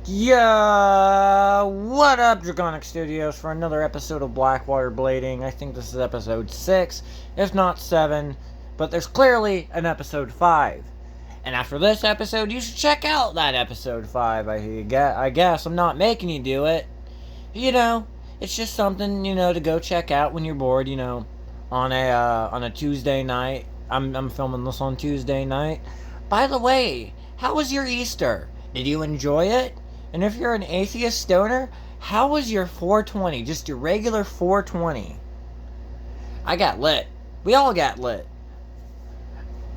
Yeah, what up, Draconic Studios, for another episode of Blackwater Blading. I think this is episode 6, if not 7, but there's clearly an episode 5. And after this episode, you should check out that episode 5. I guess I'm not making you do it. It's just something, to go check out when you're bored, on a Tuesday night. I'm filming this on Tuesday night. By the way, how was your Easter? Did you enjoy it? And if you're an atheist stoner, how was your 420? Just your regular 420. I got lit. We all got lit.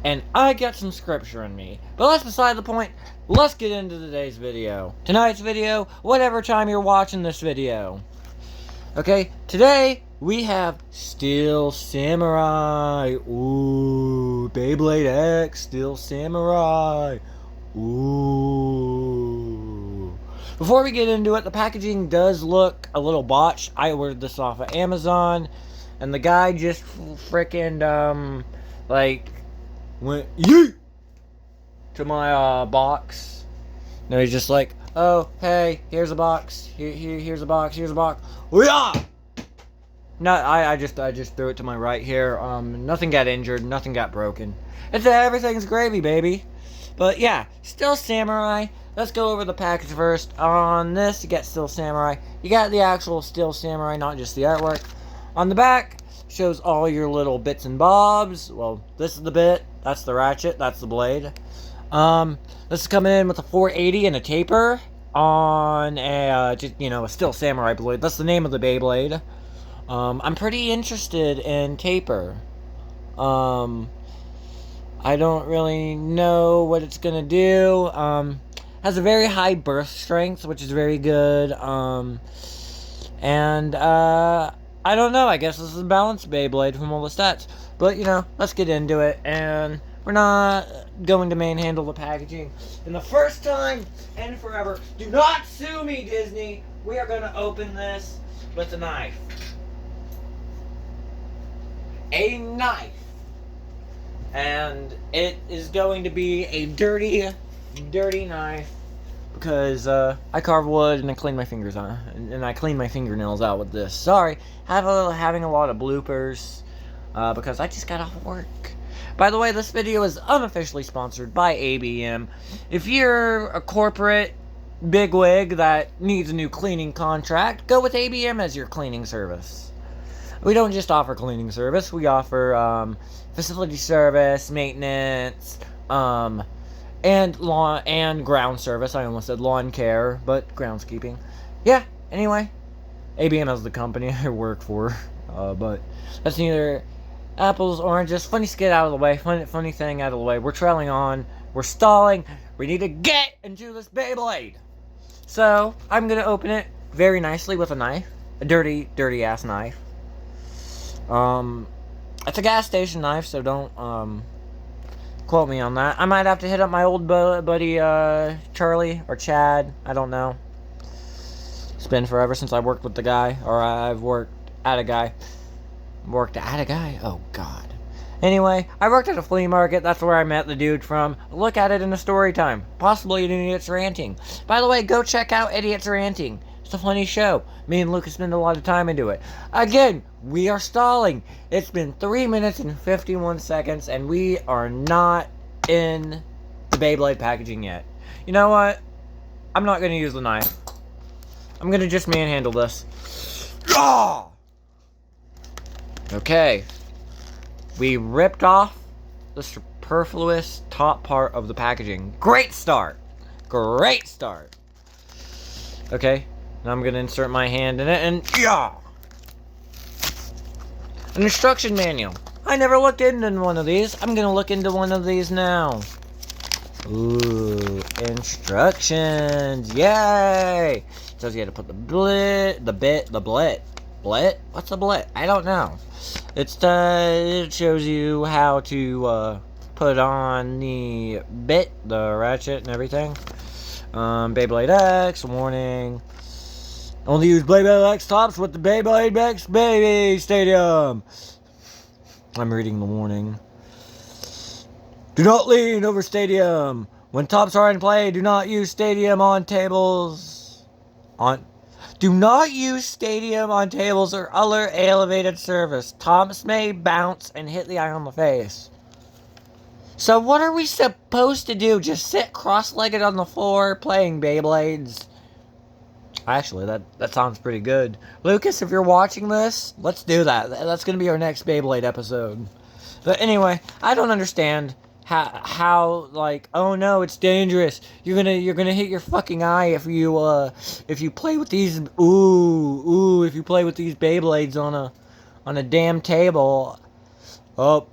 And I got some scripture in me. But that's beside the point. Let's get into today's video. Tonight's video, whatever time you're watching this video. Okay, today we have Steel Samurai. Ooh, Beyblade X, Steel Samurai. Ooh. Before we get into it, the packaging does look a little botched. I ordered this off of Amazon, and the guy just freaking, went yeet to my, box. No, he's just like, oh, hey, here's a box. Here's a box. Here's a box. Yeah! No, I just threw it to my right here. Nothing got injured. Nothing got broken. Everything's gravy, baby. But yeah, Steel Samurai. Let's go over the package first. On this, you got Steel Samurai. You got the actual Steel Samurai, not just the artwork. On the back, shows all your little bits and bobs. Well, this is the bit. That's the ratchet. That's the blade. This is coming in with a 480 and a taper on a Steel Samurai blade. That's the name of the Beyblade. I'm pretty interested in taper. I don't really know what it's gonna do. Has a very high burst strength, which is very good. I don't know. I guess this is a balanced Beyblade from all the stats. But, let's get into it. And we're not going to manhandle the packaging. And the first time and forever, do not sue me, Disney. We are going to open this with a knife. A knife. And it is going to be a dirty knife. Because I carve wood and I clean my fingers on it. And I clean my fingernails out with this. Sorry, having a lot of bloopers. Because I just got off work. By the way, this video is unofficially sponsored by ABM. If you're a corporate bigwig that needs a new cleaning contract, go with ABM as your cleaning service. We don't just offer cleaning service. We offer facility service, maintenance, and lawn and ground service. I almost said lawn care, but groundskeeping. Yeah. Anyway, ABM is the company I work for. But that's neither apples, oranges. Funny skit out of the way. Funny thing out of the way. We're trailing on. We're stalling. We need to get into this Beyblade. So I'm gonna open it very nicely with a knife, a dirty ass knife. It's a gas station knife, so don't quote me on that. I might have to hit up my old buddy Charlie or Chad. I don't know. It's been forever since I worked with the guy, or I've worked at a guy. Oh God. Anyway, I worked at a flea market. That's where I met the dude from. Look at it in a story time. Possibly in Idiots Ranting. By the way, go check out Idiots Ranting. It's a funny show. Me and Lucas spend a lot of time into it. Again, we are stalling. It's been 3 minutes and 51 seconds, and we are not in the Beyblade packaging yet. You know what? I'm not going to use the knife. I'm going to just manhandle this. Ah! Okay. We ripped off the superfluous top part of the packaging. Great start. Great start. Okay. Now I'm going to insert my hand in it and yeah! An instruction manual. I never looked into one of these. I'm going to look into one of these now. Ooh, instructions. Yay! It says you had to put the blit. What's a blit? I don't know. It shows you how to put on the bit, the ratchet and everything. Beyblade X, warning. Only use Beyblade X tops with the Beyblade X Baby Stadium. I'm reading the warning. Do not lean over stadium. When tops are in play, do not use stadium on tables. Do not use stadium on tables or other elevated surface. Tops may bounce and hit the eye on the face. So what are we supposed to do? Just sit cross-legged on the floor playing Beyblades? Actually, that sounds pretty good. Lucas, if you're watching this, let's do that. That's going to be our next Beyblade episode. But anyway, I don't understand how like, oh no, it's dangerous. You're gonna hit your fucking eye if you play with these if you play with these Beyblades on a damn table. Oh,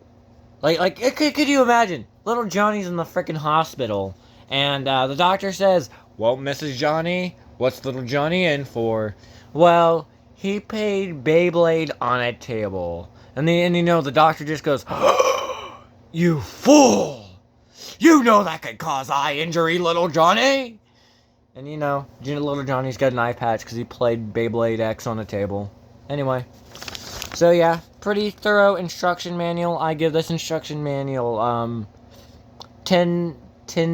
like could you imagine? Little Johnny's in the freaking hospital, and the doctor says, "Well, Mrs. Johnny, what's little Johnny in for?" Well, he played Beyblade on a table. And the doctor just goes, "You fool! You know that could cause eye injury, little Johnny!" And little Johnny's got an eye patch because he played Beyblade X on a table. Anyway, so yeah, pretty thorough instruction manual. I give this instruction manual 10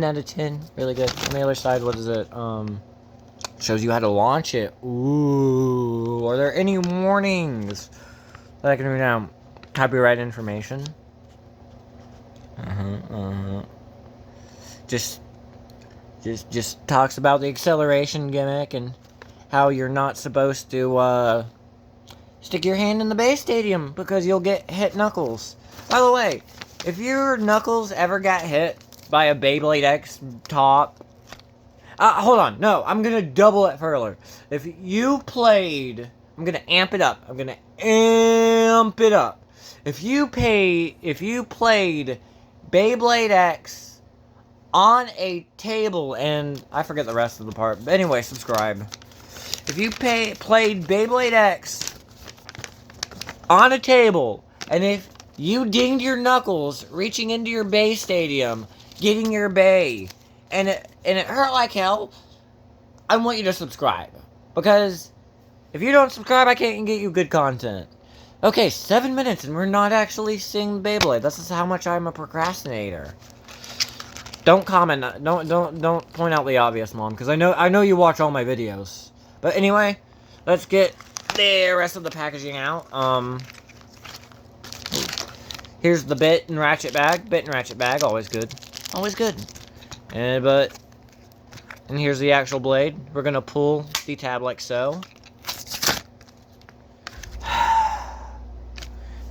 out of 10. Really good. On the other side, what is it? Shows you how to launch it. Ooh, are there any warnings that I can read down? Copyright information. Just talks about the acceleration gimmick and how you're not supposed to stick your hand in the base stadium because you'll get hit knuckles. By the way, if your knuckles ever got hit by a Beyblade X top, hold on, no, I'm gonna double it further. If you played, I'm gonna amp it up. If you played Beyblade X on a table, and I forget the rest of the part, but anyway, subscribe. If you played Beyblade X on a table, and if you dinged your knuckles reaching into your bay stadium, getting your bay, and it hurt like hell, I want you to subscribe. Because if you don't subscribe, I can't get you good content. Okay, 7 minutes and we're not actually seeing Beyblade. This is how much I'm a procrastinator. Don't comment. Don't point out the obvious, Mom, because I know you watch all my videos. But anyway, let's get the rest of the packaging out. Here's the bit and ratchet bag. Bit and ratchet bag, always good. Always good. And here's the actual blade. We're gonna pull the tab like so.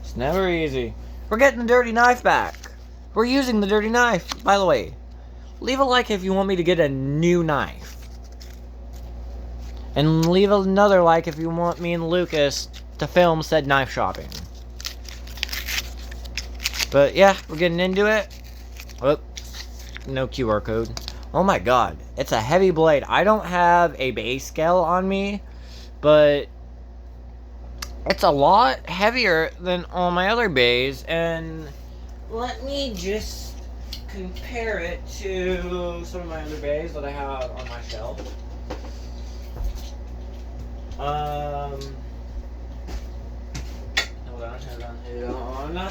It's never easy. We're getting the dirty knife back. We're using the dirty knife. By the way, leave a like if you want me to get a new knife. And leave another like if you want me and Lucas to film said knife shopping. But yeah, we're getting into it. Oh, no QR code. Oh my god, it's a heavy blade. I don't have a base scale on me, but it's a lot heavier than all my other bays, and let me just compare it to some of my other bays that I have on my shelf. Hold on.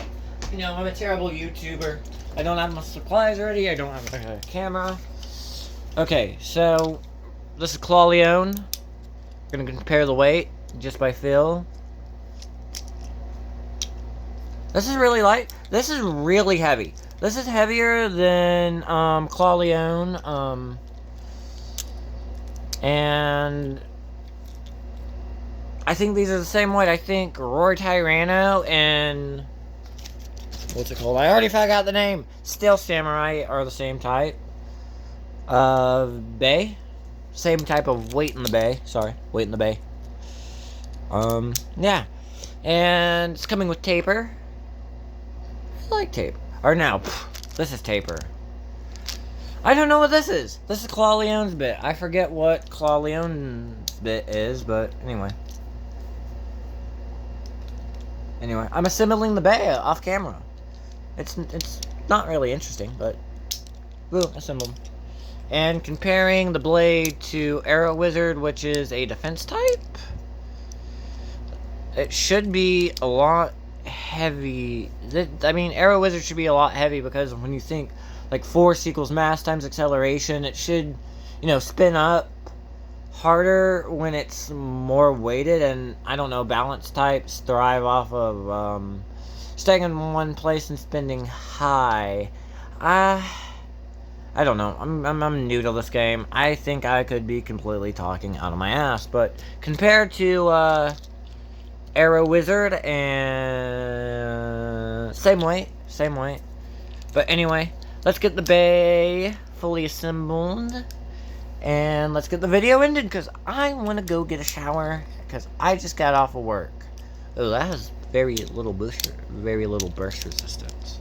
I'm a terrible YouTuber. I don't have my supplies ready. I don't have a camera. Okay, so this is Clawleon. We're gonna compare the weight just by feel. This is really light. This is really heavy. This is heavier than Clawleon. And I think these are the same weight. I think Roar Tyranno and what's it called? I already forgot the name. Steel Samurai are the same type of bay. Same type of weight in the bay. Sorry, weight in the bay. Yeah. And it's coming with taper. I like tape. Or no, this is taper. I don't know what this is. This is Clawleon's bit. I forget what Clawleon's bit is, but anyway. I'm assembling the bay off camera. It's not really interesting, but we'll assemble them. And comparing the blade to Arrow Wizard, which is a defense type. It should be a lot heavy. I mean, Arrow Wizard should be a lot heavy because when you think like force equals mass times acceleration. It should, spin up harder when it's more weighted, and I don't know, balance types thrive off of staying in one place and spinning high. I don't know. I'm new to this game. I think I could be completely talking out of my ass, but compared to Arrow Wizard and same weight. But anyway, let's get the bay fully assembled. And let's get the video ended, because I want to go get a shower, because I just got off of work. Oh, that has very little burst resistance.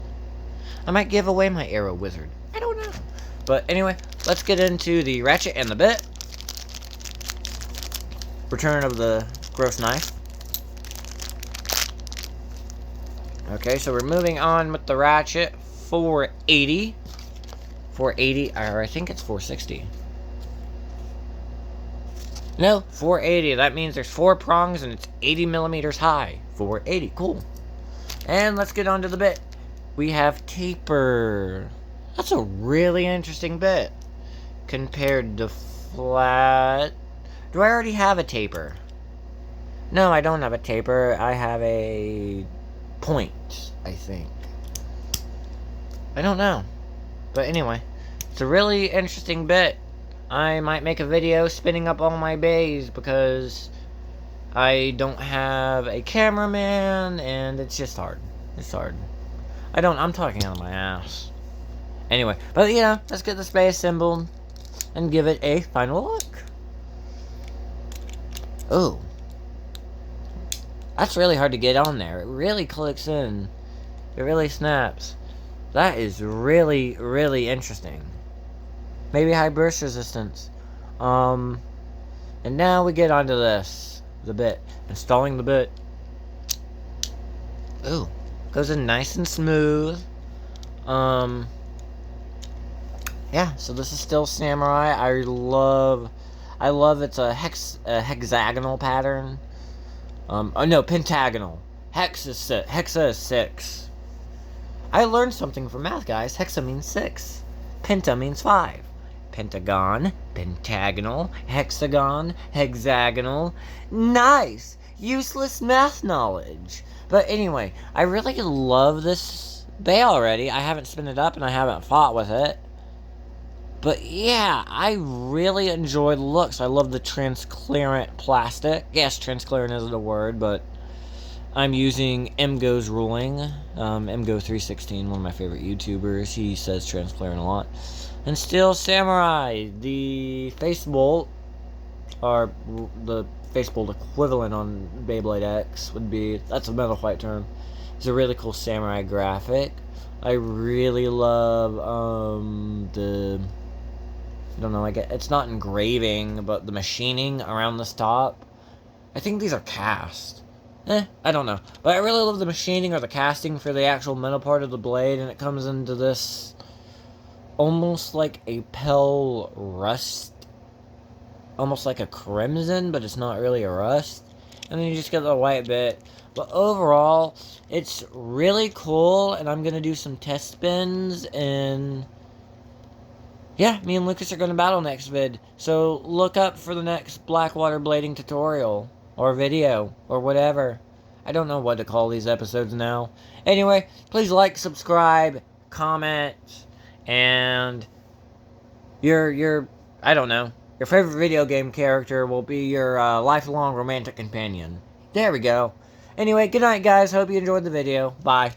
I might give away my Arrow Wizard. I don't know. But anyway, let's get into the ratchet and the bit. Return of the gross knife. Okay, so we're moving on with the ratchet. 480. 480, or I think it's 460. No, 480. That means there's 4 prongs and it's 80 millimeters high. 480, cool. And let's get on to the bit. We have taper. That's a really interesting bit compared to flat. Do I already have a taper? No, I don't have a taper. I have a point, I think. I don't know. But anyway, it's a really interesting bit. I might make a video spinning up all my bays because I don't have a cameraman and it's just hard. It's hard. I'm talking out of my ass. Anyway, but let's get this bay assembled and give it a final look. Oh. That's really hard to get on there. It really clicks in. It really snaps. That is really, really interesting. Maybe high burst resistance. And now we get onto this. The bit. Installing the bit. Ooh. Goes in nice and smooth. Yeah, so this is still Samurai. I love it's a hexagonal pattern. Oh no, pentagonal. Hexa is 6. I learned something from math, guys. Hexa means 6. Penta means 5. Pentagon, pentagonal, hexagon, hexagonal. Nice! Useless math knowledge. But anyway, I really love this bay already. I haven't spun it up and I haven't fought with it. But yeah, I really enjoy the looks. I love the transparent plastic. Yes, transparent isn't a word, but I'm using MGo's ruling. MGo316, one of my favorite YouTubers. He says transparent a lot. And still Samurai, the face bolt, or the face bolt equivalent on Beyblade X would be, that's a metal white term. It's a really cool Samurai graphic. I really love I don't know, it's not engraving, but the machining around this top. I think these are cast. I don't know. But I really love the machining or the casting for the actual metal part of the blade, and it comes into this almost like a pale rust. Almost like a crimson, but it's not really a rust. And then you just get the white bit. But overall, it's really cool, and I'm going to do some test spins, and yeah, me and Lucas are going to battle next vid. So look up for the next Blackwater blading tutorial, or video, or whatever. I don't know what to call these episodes now. Anyway, please like, subscribe, comment, and I don't know, your favorite video game character will be your lifelong romantic companion. There we go. Anyway, good night, guys. Hope you enjoyed the video. Bye.